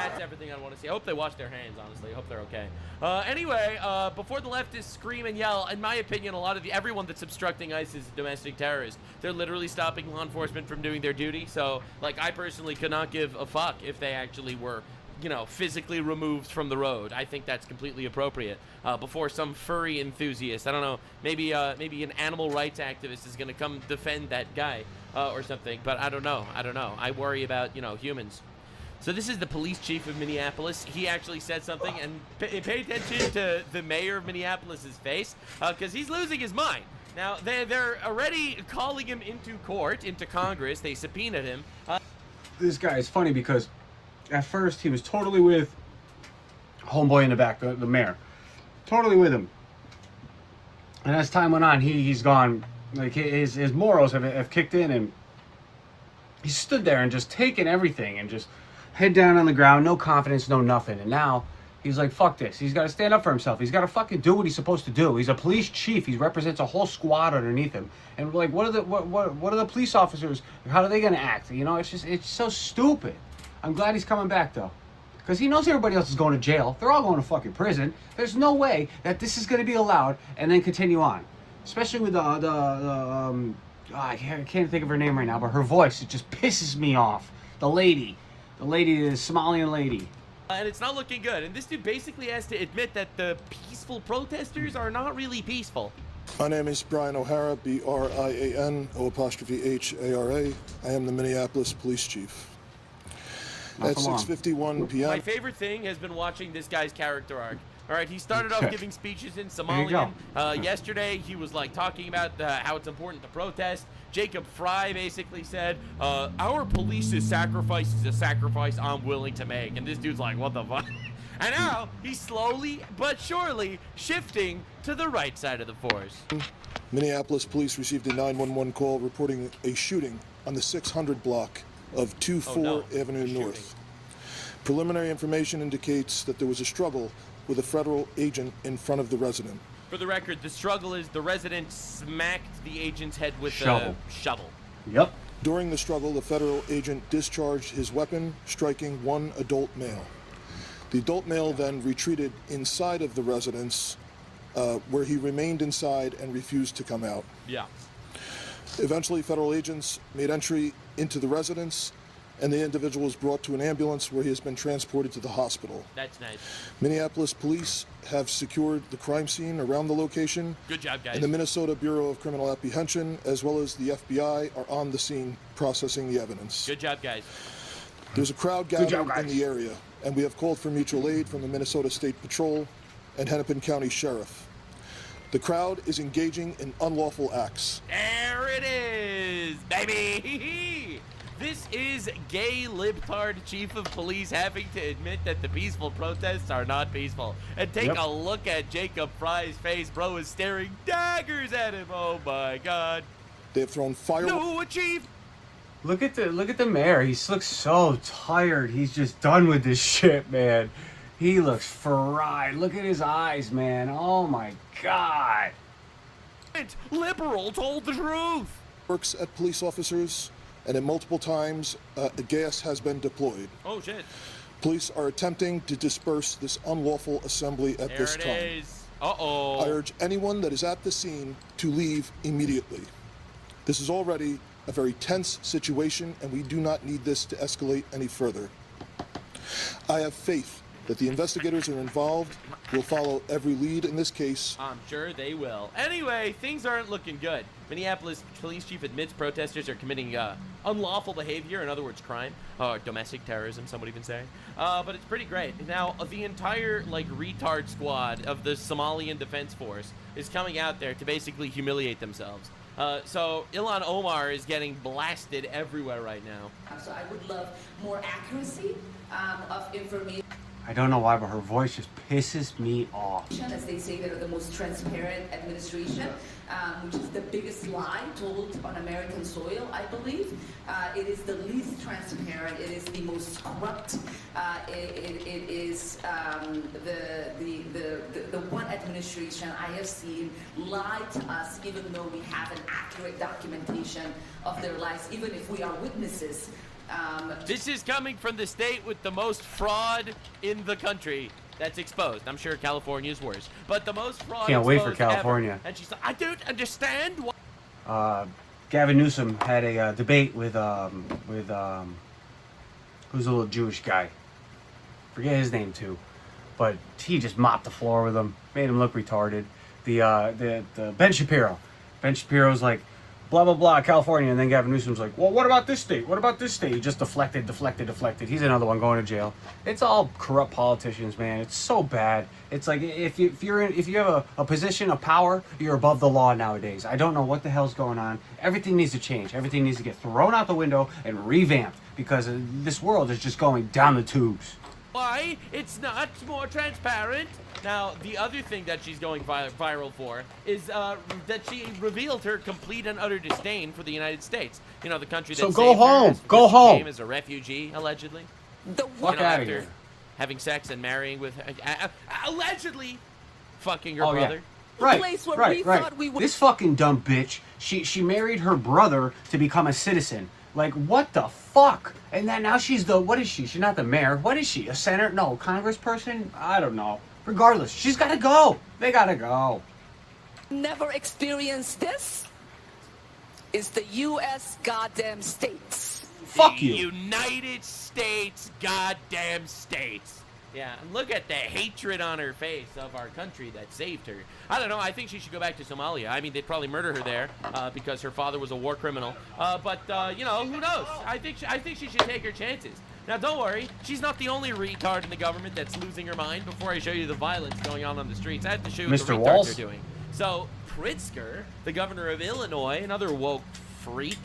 That's everything I want to see. I hope they wash their hands, honestly. I hope they're okay. Anyway, before the leftists scream and yell, in my opinion, a lot of everyone that's obstructing ICE is domestic terrorists. They're literally stopping law enforcement from doing their duty. So, like, I personally could not give a fuck if they actually were, you know, physically removed from the road. I think that's completely appropriate. Before some furry enthusiast, I don't know, maybe an animal rights activist is going to come defend that guy or something. But I don't know. I worry about, you know, humans. So this is the police chief of Minneapolis. He actually said something, and pay attention to the mayor of Minneapolis's face, because he's losing his mind. Now, they're already calling him into court, into Congress. They subpoenaed him. This guy is funny because at first he was totally with homeboy in the back, the mayor. Totally with him. And as time went on, he's gone, like his morals have kicked in, and he stood there and just taken everything and just head down on the ground, no confidence, no nothing. And now he's like, fuck this. He's got to stand up for himself. He's got to fucking do what he's supposed to do. He's a police chief. He represents a whole squad underneath him. And like, what are the police officers? How are they going to act? You know, it's so stupid. I'm glad he's coming back though, because he knows everybody else is going to jail. They're all going to fucking prison. There's no way that this is going to be allowed and then continue on, especially with I can't think of her name right now, but her voice, it just pisses me off. The lady, the Somalian lady. And it's not looking good. And this dude basically has to admit that the peaceful protesters are not really peaceful. My name is Brian O'Hara, Brian O'Hara. I am the Minneapolis police chief. At 6:51 p.m. My favorite thing has been watching this guy's character arc. All right, he started off giving speeches in Somalian. Yesterday, he was like talking about how it's important to protest. Jacob Fry basically said, our police's sacrifice is a sacrifice I'm willing to make. And this dude's like, what the fuck? And now he's slowly but surely shifting to the right side of the force. Minneapolis police received a 911 call reporting a shooting on the 600 block of 24 Avenue North. Preliminary information indicates that there was a struggle with a federal agent in front of the resident. For the record, the struggle is the resident smacked the agent's head with a shovel. Yep. During the struggle, the federal agent discharged his weapon, striking one adult male. The adult male then retreated inside of the residence, where he remained inside and refused to come out. Yeah. Eventually, federal agents made entry into the residence, and the individual was brought to an ambulance where he has been transported to the hospital. That's nice. Minneapolis police have secured the crime scene around the location. Good job, guys. And the Minnesota Bureau of Criminal Apprehension, as well as the FBI, are on the scene processing the evidence. Good job, guys. There's a crowd gathered in the area, and we have called for mutual aid from the Minnesota State Patrol and Hennepin County Sheriff. The crowd is engaging in unlawful acts. There it is, baby! This is gay libtard chief of police having to admit that the peaceful protests are not peaceful. And take a look at Jacob Fry's face. Bro is staring daggers at him. Oh my God. They have thrown fire. No, chief. Look at the mayor. He looks so tired. He's just done with this shit, man. He looks fried. Look at his eyes, man. Oh my God. Liberal told the truth. Works at police officers, and at multiple times, gas has been deployed. Oh shit. Police are attempting to disperse this unlawful assembly at this time. There it is. Uh-oh. I urge anyone that is at the scene to leave immediately. This is already a very tense situation, and we do not need this to escalate any further. I have faith that the investigators are involved will follow every lead in this case. I'm sure they will. Anyway, things aren't looking good. Minneapolis police chief admits protesters are committing unlawful behavior, in other words, crime, or domestic terrorism, some would even say. But it's pretty great. Now, the entire, like, retard squad of the Somalian Defense Force is coming out there to basically humiliate themselves. So Ilhan Omar is getting blasted everywhere right now. So I would love more accuracy of information. I don't know why, but her voice just pisses me off. As they say, they're the most transparent administration, which is the biggest lie told on American soil, I believe. It is the least transparent. It is the most corrupt. It is the one administration I have seen lie to us, even though we have an accurate documentation of their lives, even if we are witnesses This is coming from the state with the most fraud in the country that's exposed. I'm sure California is worse, but the most fraud. Can't wait for exposed California. ever. And she's like, I don't understand why. Gavin Newsom had a debate with who's a little Jewish guy. Forget his name too, but he just mopped the floor with him, made him look retarded. The Ben Shapiro. Ben Shapiro's like, blah blah blah, California, and then Gavin Newsom's like, well, what about this state? What about this state? He just deflected. He's another one going to jail. It's all corrupt politicians, man. It's so bad. It's like if you have a position of power, you're above the law nowadays. I don't know what the hell's going on. Everything needs to change. Everything needs to get thrown out the window and revamped because this world is just going down the tubes. Why? It's not more transparent. Now, the other thing that she's going viral for is that she revealed her complete and utter disdain for the United States. You know, the country that So saved go her home. as- Go she home. came as a refugee, allegedly. The Fuck outta after here. having sex and marrying with, allegedly, fucking her Oh, yeah. brother. Right, place where right, we right. thought we would- This fucking dumb bitch, she married her brother to become a citizen. Like, what the fuck? And then now she's what is she? She's not the mayor. What is she? A senator? No, congressperson? I don't know. Regardless, she's gotta go. They gotta go. never experienced this is the U.S. goddamn states. Fuck The you. United States, goddamn states. Yeah, and look at the hatred on her face of our country that saved her. I don't know. I think she should go back to Somalia. I mean, they'd probably murder her there because her father was a war criminal. But you know, who knows? I think she should take her chances. Now, don't worry. She's not the only retard in the government that's losing her mind. Before I show you the violence going on the streets, I have to show you what the Mr. retards Walls? are doing. So, Pritzker, the governor of Illinois, another woke freak,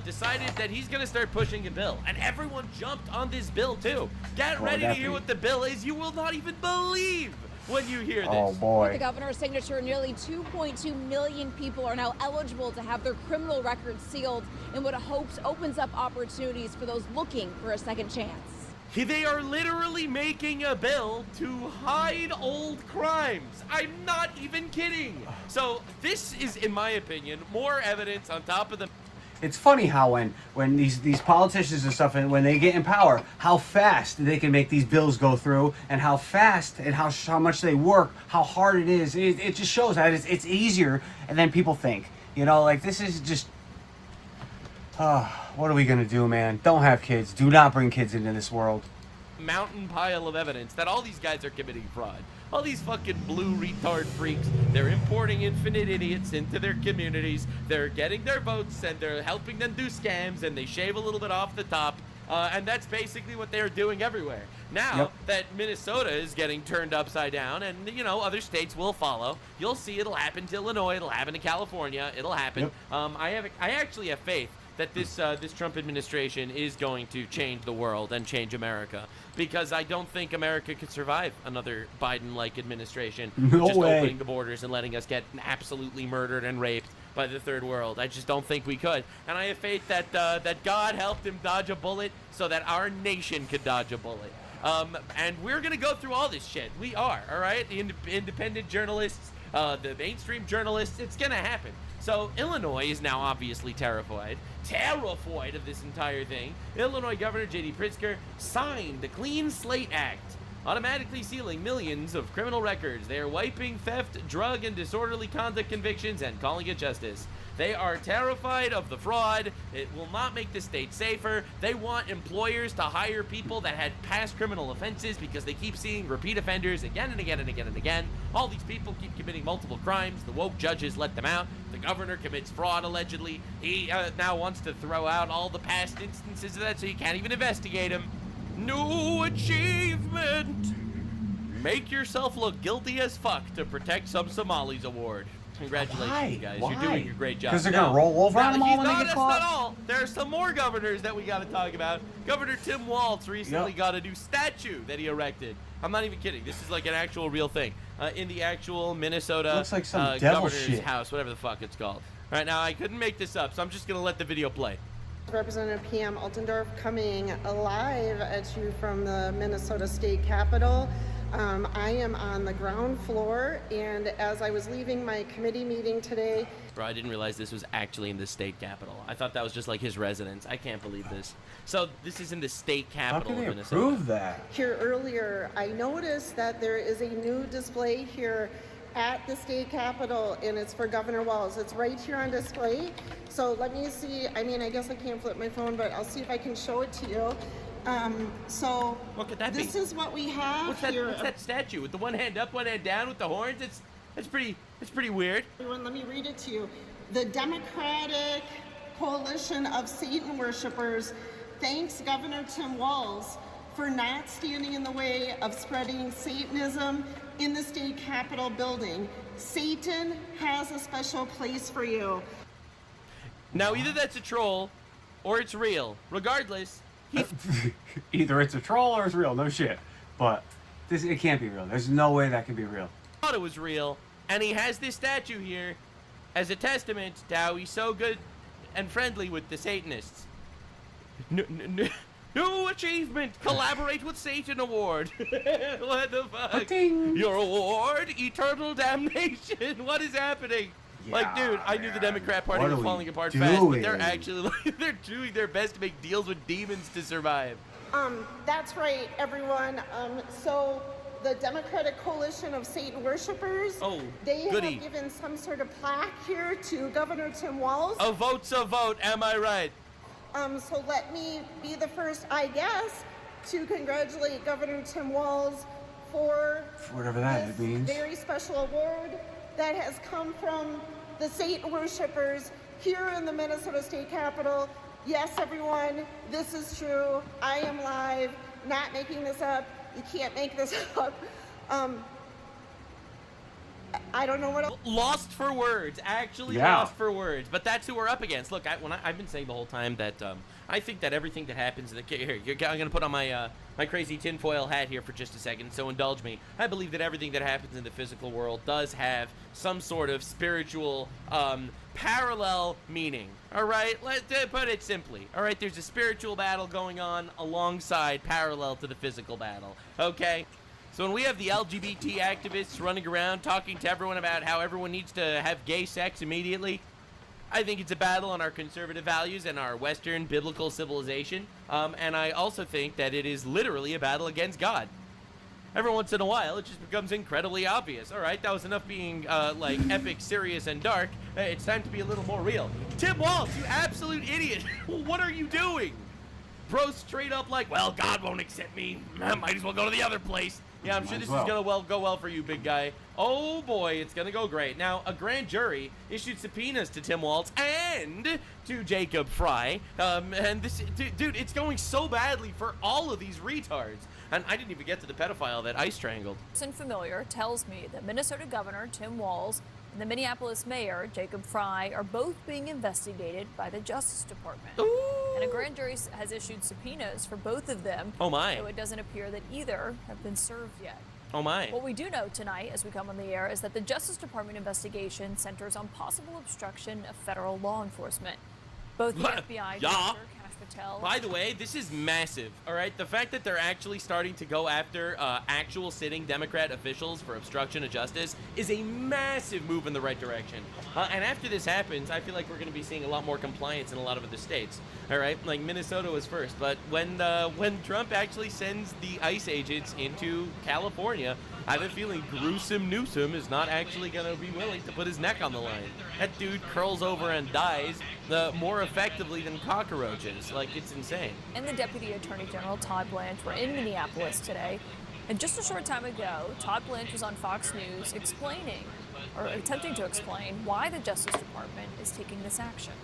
decided that he's going to start pushing a bill. And everyone jumped on this bill, too. Get ready to that hear be- what the bill is. You will not even believe when you hear this. Oh With the boy. governor's signature, nearly 2.2 million people are now eligible to have their criminal records sealed in what it hopes opens up opportunities for those looking for a second chance. They are literally making a bill to hide old crimes. I'm not even kidding. So this is, in my opinion, more evidence on top of the... It's funny how when these politicians and stuff, and when they get in power, how fast they can make these bills go through, and how fast and how much they work, how hard it is. It just shows that it's easier than people think. You know, like this is just. What are we gonna do, man? Don't have kids. Do not bring kids into this world. mountain pile of evidence that all these guys are committing fraud. All these fucking blue retard freaks, they're importing infinite idiots into their communities, they're getting their votes, and they're helping them do scams, and they shave a little bit off the top, and that's basically what they're doing everywhere. Now Yep. that Minnesota is getting turned upside down, and, you know, other states will follow, you'll see it'll happen to Illinois, it'll happen to California, it'll happen. Yep. I actually have faith that this Trump administration is going to change the world and change America, because I don't think America could survive another Biden-like administration, No just way. opening the borders and letting us get absolutely murdered and raped by the third world. I just don't think we could, and I have faith that that God helped him dodge a bullet so that our nation could dodge a bullet. And we're gonna go through all this shit. We are, all right? The independent journalists, the mainstream journalists. It's gonna happen. So Illinois is now obviously terrified of this entire thing. Illinois Governor J.D. Pritzker signed the Clean Slate Act, automatically sealing millions of criminal records. They are wiping theft, drug, and disorderly conduct convictions and calling it justice. They are terrified of the fraud. It will not make the state safer. They want employers to hire people that had past criminal offenses because they keep seeing repeat offenders again and again and again and again. All these people keep committing multiple crimes. The woke judges let them out. The governor commits fraud, allegedly. He now wants to throw out all the past instances of that so you can't even investigate him. New achievement! Make yourself look guilty as fuck to protect some Somalis award. Congratulations, guys. Why? You're doing a great job. 'Cause they're gonna roll over on them all when they get that's caught? not all. There are some more governors that we got to talk about. Governor Tim Walz recently Yep. got a new statue that he erected. I'm not even kidding. This is like an actual real thing. In the actual Minnesota Looks like some devil governor's shit. house, whatever the fuck it's called. All right, now I couldn't make this up, so I'm just going to let the video play. Representative P.M. Altendorf coming live at you from the Minnesota State Capitol. I am on the ground floor, and as I was leaving my committee meeting today... Bro, I didn't realize this was actually in the state capitol. I thought that was just like his residence. I can't believe this. So this is in the state How capital can they of Minnesota. approve that? Here earlier, I noticed that there is a new display here at the state capitol, and it's for Governor Walz. It's right here on display. So let me see. I mean, I guess I can't flip my phone, but I'll see if I can show it to you. So What could that this be? is what we have What's that? here. What's that statue with the one hand up, one hand down, with the horns? It's pretty weird. Everyone, let me read it to you. The Democratic Coalition of Satan Worshippers thanks Governor Tim Walz for not standing in the way of spreading Satanism in the state capitol building. Satan has a special place for you. Now either that's a troll, or it's real. Regardless, Either it's a troll or it's real. No shit. But it can't be real. There's no way that can be real. thought it was real, and he has this statue here as a testament to how he's so good and friendly with the Satanists. New achievement! Collaborate with Satan award. What the fuck? Ding. Your award? Eternal damnation. What is happening? Like, dude, I knew the man. Democrat Party What was are we falling apart fast, but they're doing? actually like, they're doing their best to make deals with demons to survive. That's right, everyone. So the Democratic Coalition of Satan Worshippers, they goody. have given some sort of plaque here to Governor Tim Walz. A vote's a vote, am I right? So let me be the first, I guess, to congratulate Governor Tim Walz for Whatever that this means. very special award that has come from the Satan Worshippers here in the Minnesota State Capitol. Yes, everyone, this is true. I am live, not making this up. You can't make this up. I don't know what else. Lost for words, actually lost for words. But that's who we're up against. Look, I've been saying the whole time that I think that everything that happens in the here, I'm gonna put on my my crazy tinfoil hat here for just a second. So indulge me. I believe that everything that happens in the physical world does have some sort of spiritual parallel meaning. All right, let's put it simply. All right, there's a spiritual battle going on alongside, parallel to the physical battle. Okay. So when we have the LGBT activists running around talking to everyone about how everyone needs to have gay sex immediately, I think it's a battle on our conservative values and our Western biblical civilization. And I also think that it is literally a battle against God. Every once in a while, it just becomes incredibly obvious. All right, that was enough being like epic, serious, and dark. It's time to be a little more real. Tim Walz, you absolute idiot! What are you doing? Bro, straight up like, well, God won't accept me. Might as well go to the other place. Yeah, I'm sure this is gonna go well for you, big guy. Oh boy, it's gonna go great. Now, a grand jury issued subpoenas to Tim Walz and to Jacob Fry. And this, dude, it's going so badly for all of these retards. And I didn't even get to the pedophile that I strangled. Person familiar tells me that Minnesota Governor Tim Walz and the Minneapolis Mayor Jacob Fry are both being investigated by the Justice Department. Ooh. And a grand jury has issued subpoenas for both of them. Oh my. So it doesn't appear that either have been served yet. Oh my. What we do know tonight as we come on the air is that the Justice Department investigation centers on possible obstruction of federal law enforcement. Both the FBI Yeah. Director Kash Patel. By the way, this is massive, all right? The fact that they're actually starting to go after actual sitting Democrat officials for obstruction of justice is a massive move in the right direction. And after this happens, I feel like we're going to be seeing a lot more compliance in a lot of other states, all right? Like Minnesota was first, but when Trump actually sends the ICE agents into California, I have a feeling gruesome Newsom is not actually going to be willing to put his neck on the line. That dude curls over and dies more effectively than cockroaches. Like, it's insane. And the Deputy Attorney General Todd Blanche were in Minneapolis today. And just a short time ago, Todd Blanche was on Fox News explaining, or attempting to explain, why the Justice Department is taking this action.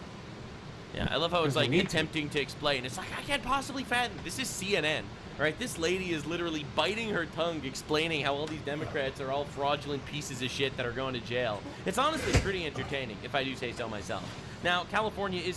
Yeah, I love how it's like attempting to explain. It's like, I can't possibly fathom. This is CNN. Right, this lady is literally biting her tongue explaining how all these Democrats are all fraudulent pieces of shit that are going to jail. It's honestly pretty entertaining, if I do say so myself. Now, California is